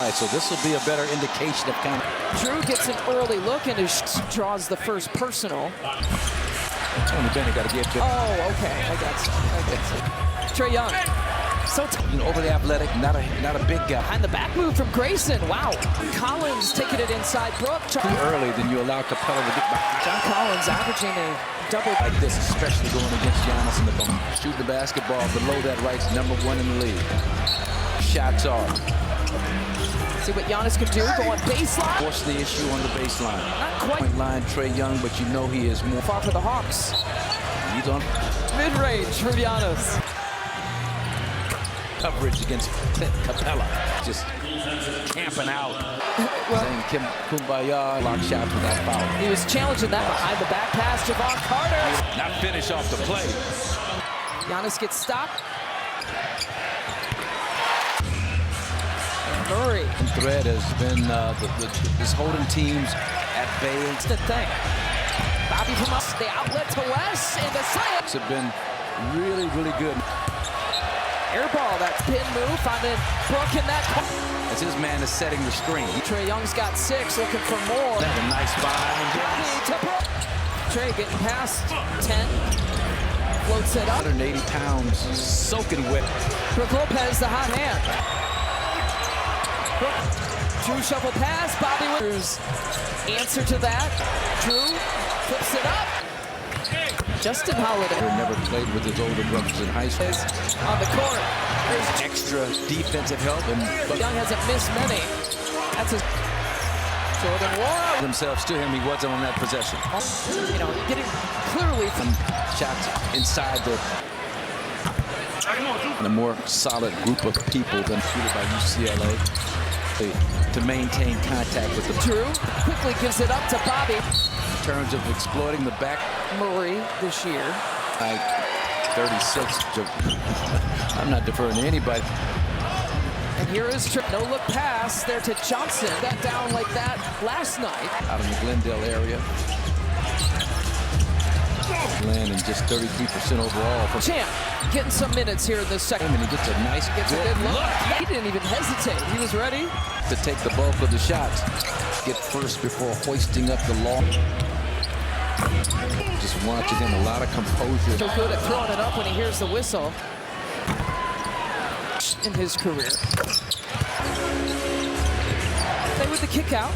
right, so this will be a better indication of kind of... Drew gets an early look and draws the first personal. Tony Bennett got to get to... Oh, okay. I got you. Trae Young. So overly athletic, not a big guy. Behind the back move from Grayson. Wow. Collins taking it inside Brook. Too early, then you allow Capella to get back. John Collins averaging a double like this, especially going against Giannis in the bone. Shooting the basketball below that right's #1 in the league. Shots are. See what Giannis can do. Go on baseline. Force the issue on the baseline. Not quite. Point line, Trae Young, but you know he is more far for the Hawks. He's on mid-range for Giannis. Coverage against Clint Capella. Just camping out. Well, saying Kumbaya, block shots without foul. He was challenging that behind the back pass. Javon Carter. Not finish off the play. Giannis gets stopped. Murray. Thread has been this holding teams at bay. It's the thing. Bobby from us, the outlet to Wes, and the science. Have been really, really good. Air ball, that pin move, finding Brook in that. As his man is setting the screen. Trae Young's got 6, looking for more. That's a nice find. Trae getting past 10. Floats it up. 180 pounds, soaking wet. Brook Lopez, the hot hand. Brook, Drew shovel pass, Bobby Winters. Answer to that. Drew flips it up. Justin Holiday. Never played with his older brothers in high school. On the court. There's extra defensive help. Young hasn't missed many. That's his. Jordan Wall. Themselves to him, he wasn't on that possession. You know, getting clearly from shots inside the more solid group of people than treated by UCLA to maintain contact with the Drew quickly gives it up to Bobby. In terms of exploiting the back. Murray this year. 36. I'm not deferring to anybody. And here is no look pass there to Johnson. Got down like that last night. Out in the Glendale area. Landing just 33% overall. Champ getting some minutes here in this second. And he gets a nice a good look. He didn't even hesitate. He was ready to take the bulk of the shots. Get first before hoisting up the law. Just watching him, a lot of composure. So good at throwing it up when he hears the whistle in his career. Play with the kick out.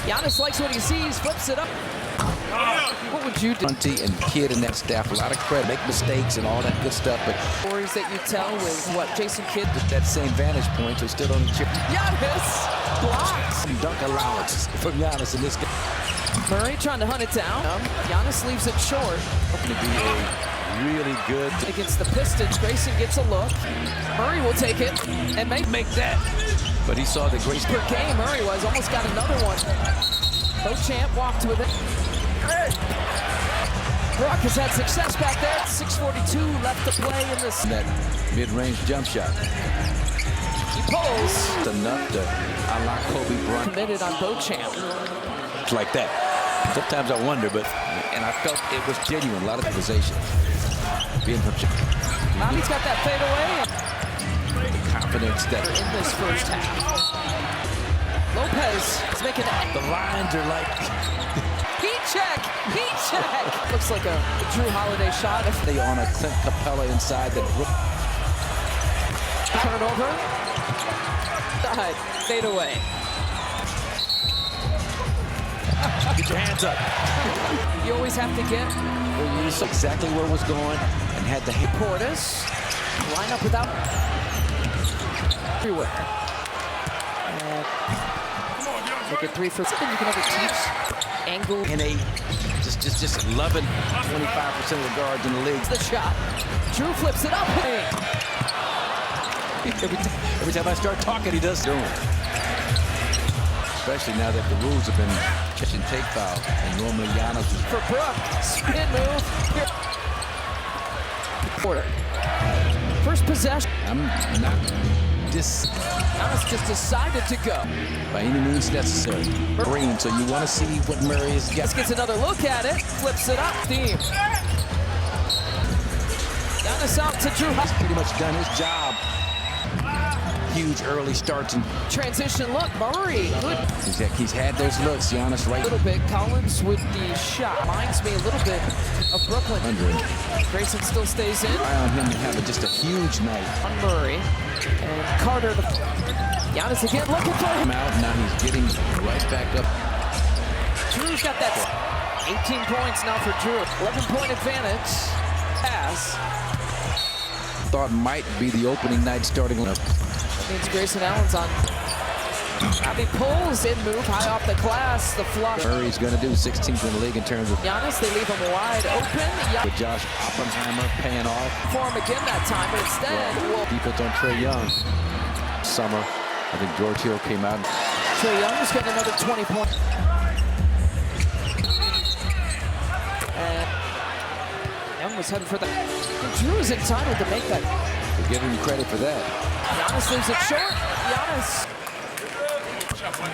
Giannis likes what he sees, flips it up. What would you do? And Kid and that staff, a lot of credit, make mistakes and all that good stuff. But stories that you tell with what Jason Kidd. With that same vantage point, so still on the chip. Giannis blocks. Some dunk allowance from Giannis in this game. Murray trying to hunt it down. Giannis leaves it short. Hoping to be a really good against the Pistons. Grayson gets a look. Murray will take it and make that. But he saw the Grayson per game. Murray was almost got another one. Beauchamp walked with it. Brook has had success back there. 6:42 left to play in this. That mid-range jump shot. He pulls. It's enough to a la Kobe Bryant. Committed on Beauchamp. Like that. Sometimes I wonder, and I felt it was genuine. A lot of conversation. Being from Bobby's got that fade away. The confidence that in this first half. Lopez is making it. The lines are like. Heat check. Looks like a Drew Holiday shot. They on a Clint Capella inside the Brook. Turnover. Side. Fade away. Get your hands up. You always have to get. You saw exactly where it was going and had to hit. Portis. Line up without. Everywhere. Make it 3 for something you can never teach. Angle. In a just loving 25% of the guards in the league. The shot. Drew flips it up. Every time I start talking, he does doing it. Especially now that the rules have been catch and take foul, and normally Giannis is for Brook. Spin move. Here. Quarter. First possession. I'm not Giannis just decided to go. By any means necessary. Green, so you want to see what Murray has got. Gets another look at it. Flips it up. Team. Giannis out to Drew. He's pretty much done his job. huge early starts. And Transition look, Murray. Good. he's had those looks, Giannis, right? A little bit. Collins with the shot. Reminds me a little bit of Brooklyn. Grayson still stays in. Eye on him to have just a huge night. On Murray. And Carter. Giannis again looking for him. Out. Now he's getting right back up. Drew's got that 18 points now for Drew. 11-point advantage. Pass. Thought might be the opening night starting lineup. That means Grayson Allen's on. Bobby pulls in move high off the glass. The flush. Murray's going to do 16th in the league in terms of Giannis. They leave him wide open. with Josh Oppenheimer paying off. For him again that time, but instead, Defense on Trae Young. Summer, I think George Hill came out. Trae Young's got another 20 points. And Young was heading for that. Drew is entitled to make that. We'll give him credit for that. Giannis leaves it short. Giannis.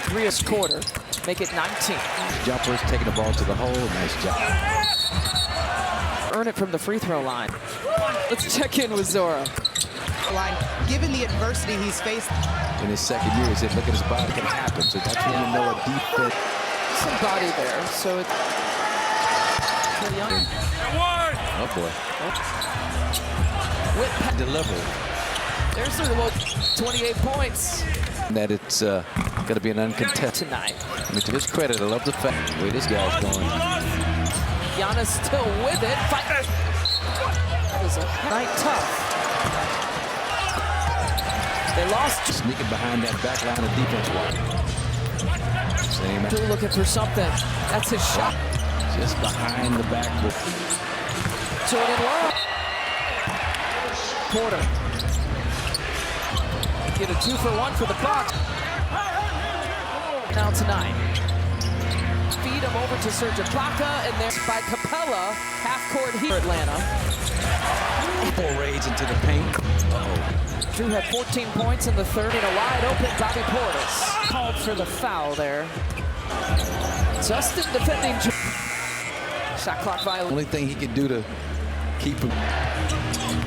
3 quarter. Make it 19. Jumpers taking the ball to the hole. Nice job. Earn it from the free throw line. Let's check in with Zora. Given the adversity he's faced In his second year, he said, look at his body, can happen. So that's when you know a defense. Some body there. So it's Trae Young. Oh boy. Whip. Delivered. There's the 28 points. That it's going to be an uncontested Tonight. I mean, to his credit, I love the fact the way this guy's going. Giannis still with it. Fight. That was a night tough. They lost. Sneaking behind that back line of defense. Same. Still looking for something. That's his shot. Just behind the back. Jordan Love. Porter. Get a 2-for-1 for the Bucks. Now tonight. Feed him over to Serge Ibaka, and there by Capella, half-court here, Atlanta. Full raids into the paint. Drew had 14 points in the third, and a wide-open Bobby Portis. Called for the foul there. Justin defending. Shot clock violation. Only thing he could do to keep him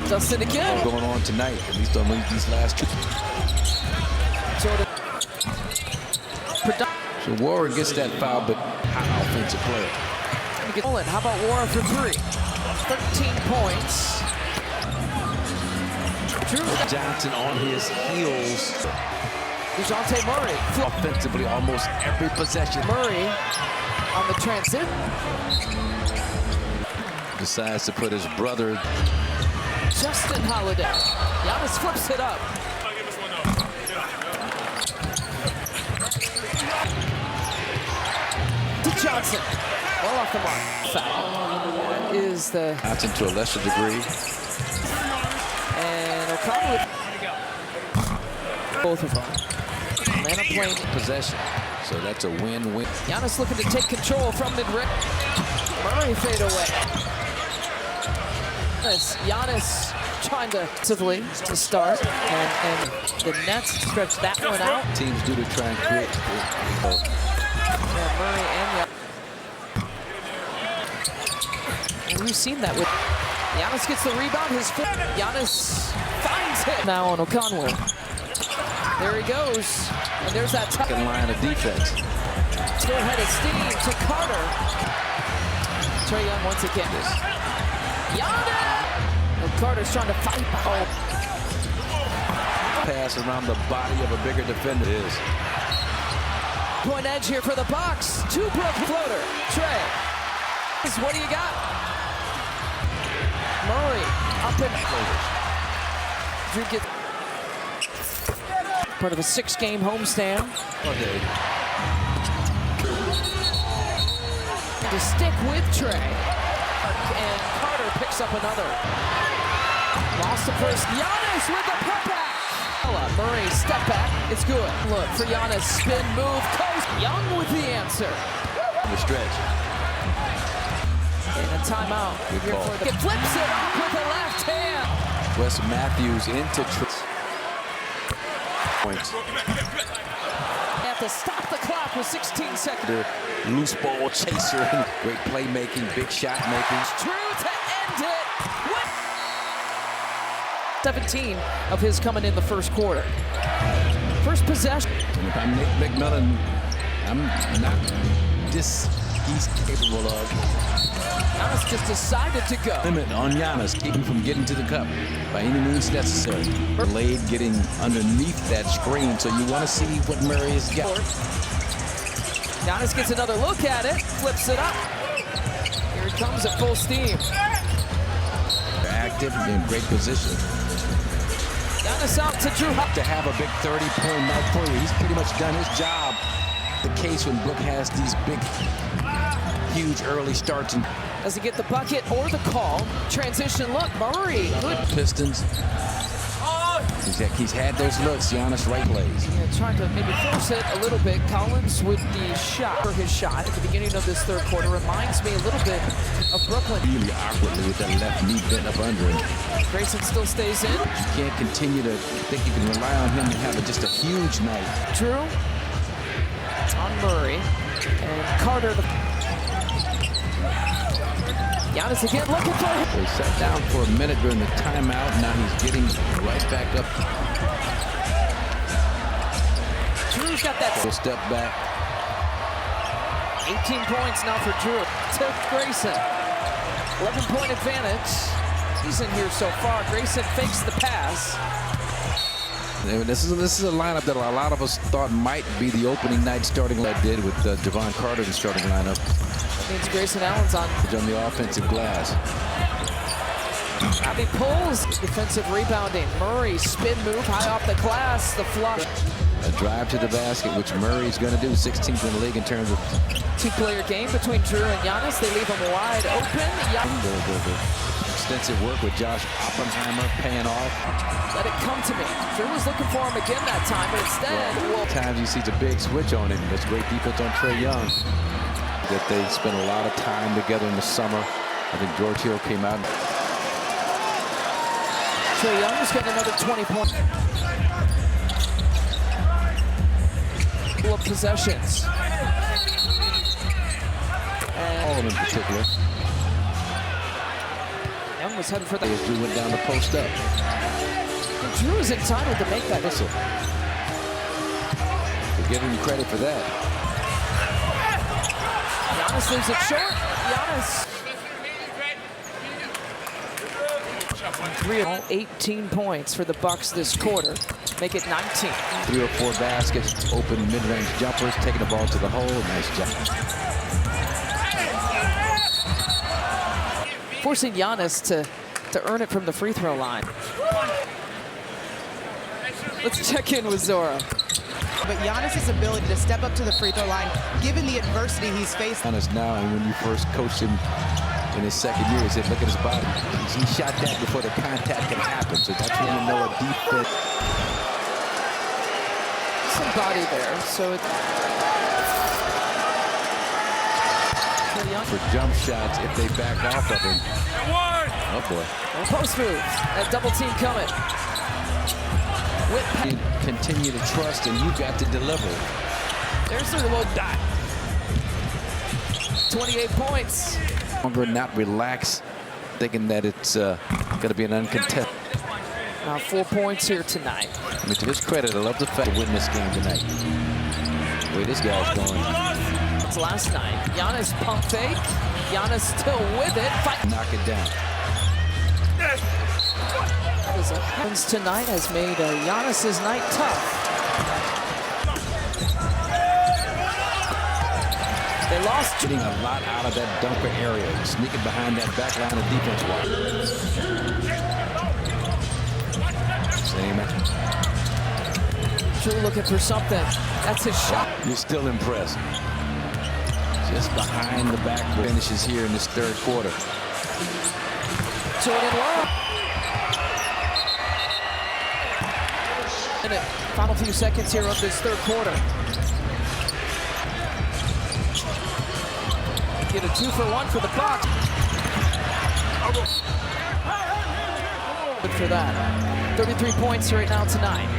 Justin again. going on tonight, at least on these last two. Jordan. So Warren gets that foul, but hot offensive player. How about Warren for 3? 13 points. Drew Johnson on his heels. DeJounte Murray. Offensively, almost every possession. Murray on the transit. Decides to put his brother. Justin Holiday. Giannis flips it up. To Johnson. Well off the mark. Foul. Is the Johnson to a lesser degree. and O'Connell. Both of them. Atlanta playing Possession. So that's a win-win. Giannis looking to take control from mid-range. Murray fade away. Giannis trying to start, and the Nets stretch that one out. Teams do to try and create. Yeah, Murray and we've seen that with Giannis gets the rebound. His foot. Giannis finds it now on O'Connell. There he goes, and there's that Second line of defense. still head of steam to Carter. Trae Young once again. Giannis. And Carter's trying to fight. Oh. Pass around the body of a bigger defender is. Point edge here for the Bucks. 2-brook floater. Trae. What do you got? Murray up and Drew gets part of a 6-game homestand. Okay. To stick with Trae. And Carter picks up another. Lost the first. Giannis with the putback. Murray step back. It's good. Look for Giannis. Spin move. Coast. Young with the answer. The stretch. And a timeout. Good call. It flips it up with the left hand. Wes Matthews into points. They have to stop the clock with 16 seconds. The loose ball chaser. Great playmaking, big shot making. Drew to end it. What? 17 of his coming in the first quarter. First possession. And if I'm Nick McMillan, I'm not this he's capable of. Giannis just decided to go. Limit on Giannis, keep him from getting to the cup by any means necessary. Blade getting underneath that screen, so you want to see what Murray has got. Giannis gets another look at it, flips it up. Here it comes at full steam. They're active and in great position. Giannis out to Drew. To have a big 30-point night for you, he's pretty much done his job. The case when Brook has these big, huge early starts. And does he get the bucket or the call? Transition look, Murray. Good. Pistons. He's had those looks. Giannis right plays. Yeah, trying to maybe force it a little bit. Collins with the shot. For his shot at the beginning of this third quarter reminds me a little bit of Brooklyn. Really awkwardly with that left knee bent up under him. Grayson still stays in. You can't continue to think you can rely on him to have just a huge night. Drew on Murray and Carter. Giannis again looking for him. He sat down for a minute during the timeout. Now he's getting right back up. Drew's got that. Step back. 18 points now for Drew. To Grayson. 11-point advantage. He's in here so far. Grayson fakes the pass. This is a lineup that a lot of us thought might be the opening night starting lineup did with Javon Carter in the starting lineup. That means Grayson Allen's on the offensive glass. Bobby pulls. Defensive rebounding. Murray spin move high off the glass. The flush. A drive to the basket, which Murray's going to do. 16th in the league in terms of two-player game between Drew and Giannis. They leave him wide open. The extensive work with Josh Oppenheimer paying off. Let it come to me. Drew was looking for him again that time, but instead, times he sees a big switch on him. That's great defense on Trae Young. That they spent a lot of time together in the summer. I think George Hill came out. Trae Young's got another 20 points. Couple of possessions. And all of them in particular. Young was heading for the. As Drew went down the post up. And Drew is entitled to make that whistle. We'll give him credit for that. Giannis leaves it short. Giannis. 18 points for the Bucks this quarter. Make it 19. 3 or 4 baskets, open mid-range jumpers, taking the ball to the hole. Nice jump. Forcing Giannis to earn it from the free throw line. Let's check in with Zora. But Giannis' ability to step up to the free throw line, given the adversity he's faced. Giannis now, and when you first coached him in his second year, he said, look at his body. He shot that before the contact can happen. So that's when you know a defense. Some body there, so for jump shots if they back off of him. Oh boy. Post move. That double team coming. You continue to trust, and you got to deliver. There's the little dot. 28 points. Longer not relax, thinking that it's going to be an uncontested. Now 4 points here tonight. I mean, to his credit, I love the fact to win this game tonight. The way this guy's going. It's last night. Giannis pump fake. Giannis still with it. Fight. Knock it down. Happens tonight has made Giannis's night tough. They lost. Getting a lot out of that dunker area, sneaking behind that back line of defense. Same. Drew looking for something. That's his shot. You're still impressed. Just behind the back finishes here in this third quarter. Jordan Love. Final few seconds here of this third quarter. Get a 2-for-1 for the Bucks. Good for that. 33 points right now tonight.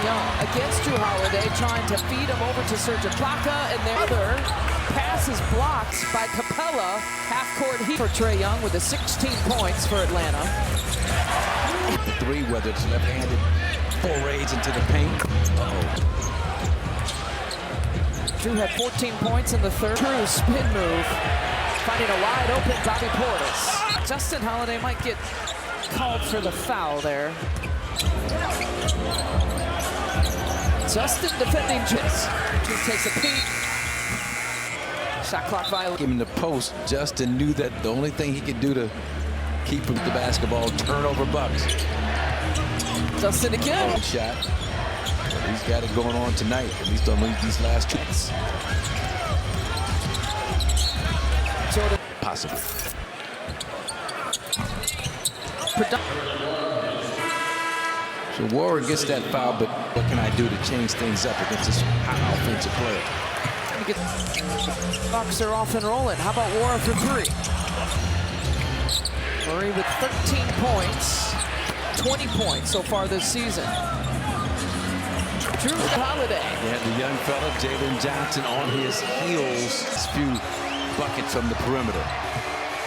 Young against Drew Holiday, trying to feed him over to Serge Ibaka, and their other pass is blocked by Capella. Half-court heat for Trae Young with the 16 points for Atlanta. The 3, whether it's left-handed forays into the paint. Drew had 14 points in the third. Drew spin move, finding a wide open Bobby Portis. Justin Holiday might get called for the foul there. Justin defending Jits. Drew takes a peek. Shot clock violation. Give him the post. Justin knew that the only thing he could do to keep him the basketball, turnover Bucks. Justin again. Shot. But he's got it going on tonight, at least on these last two. Jordan. Possibly. So Warren gets that foul, but what can I do to change things up against this hot offensive player? Bucks are off and rolling. How about Warren for three? Murray with 13 points, 20 points so far this season. Drew Holiday. They had the young fella, Jalen Johnson, on his heels. A few buckets from the perimeter.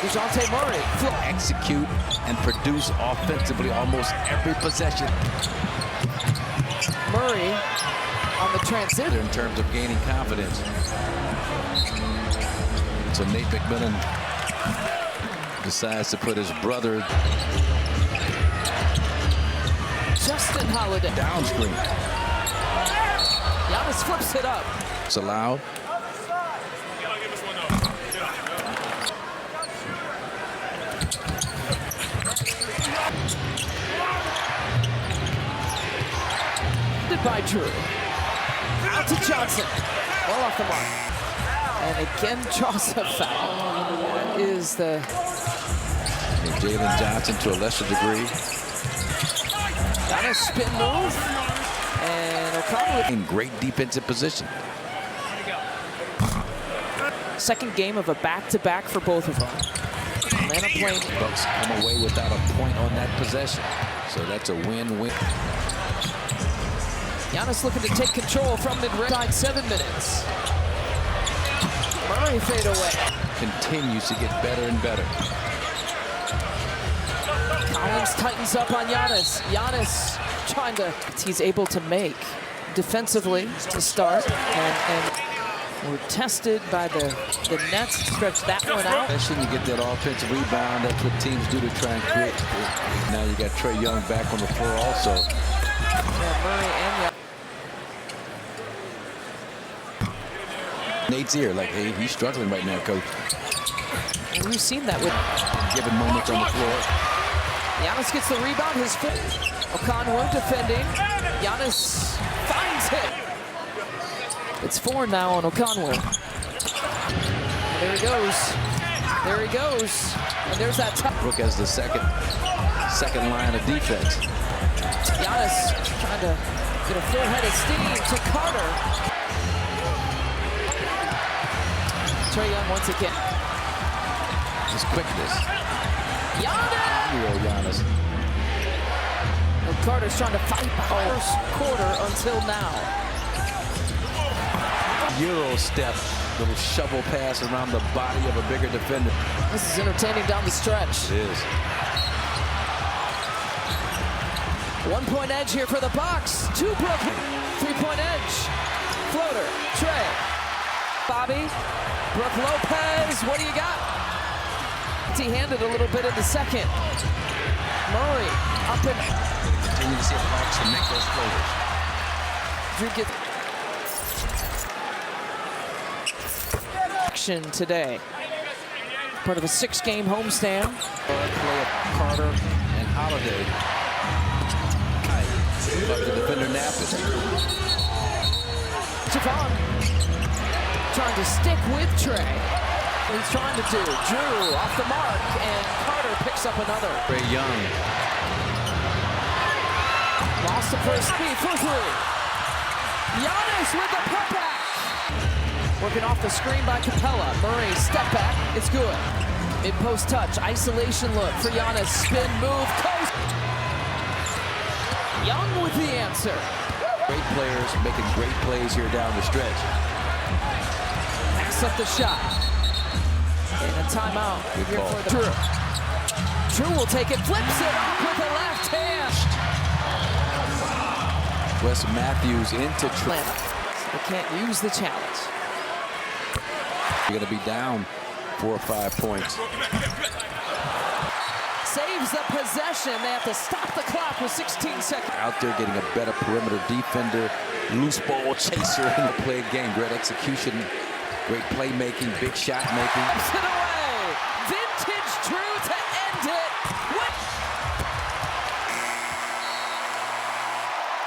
DeJounte Murray. Execute and produce offensively almost every possession. Murray on the transition. In terms of gaining confidence. So Nate McMillan decides to put his brother Justin Holiday. Downscreen. Giannis flips it up. It's allowed. By Drew. Out to Johnson. Well off the mark. And again, draws a foul. That is the... Jalen Johnson to a lesser degree. Got a spin move. And O'Connell in great defensive position. Second game of a back-to-back for both of them. Atlanta playing. Bucks come away without a point on that possession. So that's a win-win. Giannis looking to take control from mid-range. 7 minutes. Murray fade away. Continues to get better and better. Collins tightens up on Giannis. Giannis trying to... He's able to make defensively to start. And we're tested by the Nets to stretch that one out. Especially you get that offensive rebound. That's what teams do to try and create. Now you got Trae Young back on the floor also. Yeah, Murray and Nate's ear, like, hey, he's struggling right now, coach. And we've seen that with given moments on the floor. Giannis gets the rebound, his foot. O'Connell defending. Giannis finds it. It's 4 now on O'Connell. There he goes. There he goes. And there's that top. Brook has the second line of defense. Giannis trying to get a full head of steam to Carter. Trae Young once again. His quickness. Giannis! Giannis. And Carter's trying to fight the first quarter until now. Euro step, little shovel pass around the body of a bigger defender. This is entertaining down the stretch. It is. 1 point edge here for the Bucks. 2 Brooklyn. 3-point edge. Floater. Trae. Bobby. Brook Lopez. What do you got? Empty-handed a little bit in the second. Murray up and... Continue to see the Bucks and make those floaters. Drew gets... action today. Part of a 6-game homestand. Play of Carter and Holiday. But the defender napping. Javon trying to stick with Trae. He's trying to do. Drew off the mark, and Carter picks up another. Trae Young. Lost the first speed for 3. Giannis with the putback. Working off the screen by Capella. Murray step back. It's good. Mid-post touch. Isolation look for Giannis. Spin move. Coast. Young with the answer. Great players making great plays here down the stretch. Backs up the shot. And a timeout here for the Drew. Drew will take it, flips it off with the left hand. Wes Matthews into Trey. So they can't use the challenge. You're going to be down 4 or 5 points. Saves the possession. They have to stop the clock with 16 seconds. Out there getting a better perimeter defender, loose ball chaser in the play game. Great execution, great playmaking, big shot making. To the